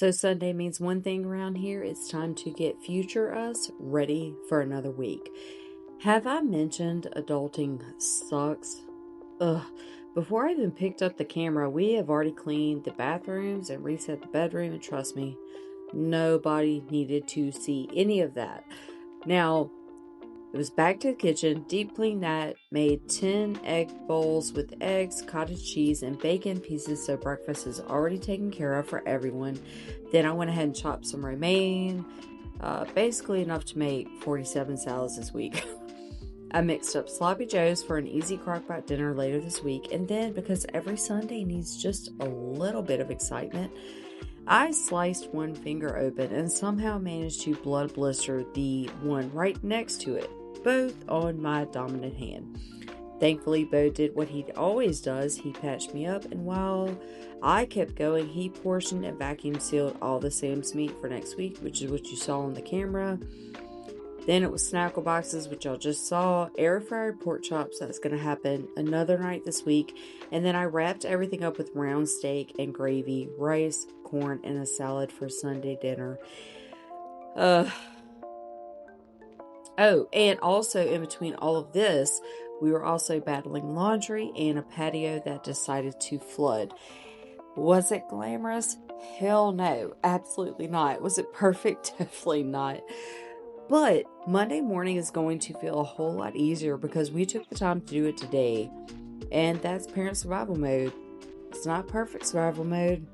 So Sunday means one thing around here. It's time to get future us ready for another week. Have I mentioned adulting sucks? Ugh. Before I even picked up the camera, we have already cleaned the bathrooms and reset the bedroom, and trust me, nobody needed to see any of that. Now, it was back to the kitchen, deep cleaned that, made 10 egg bowls with eggs, cottage cheese, and bacon pieces so breakfast is already taken care of for everyone. Then I went ahead and chopped some romaine, basically enough to make 47 salads this week. I mixed up sloppy joes for an easy crockpot dinner later this week, and then because every Sunday needs just a little bit of excitement, I sliced one finger open and somehow managed to blood blister the one right next to it, both on my dominant hand. Thankfully, Bo did what he always does. He patched me up, and while I kept going, he portioned and vacuum sealed all the Sam's meat for next week, which is what you saw on the camera. Then it was snackle boxes, which y'all just saw, air fried pork chops, that's going to happen another night this week. And then I wrapped everything up with round steak and gravy, rice, corn, and a salad for Sunday dinner. Oh, and also in between all of this, we were also battling laundry and a patio that decided to flood. Was it glamorous? Hell no, absolutely not. Was it perfect? Definitely not. But Monday morning is going to feel a whole lot easier because we took the time to do it today. And that's parent survival mode. It's not perfect survival mode,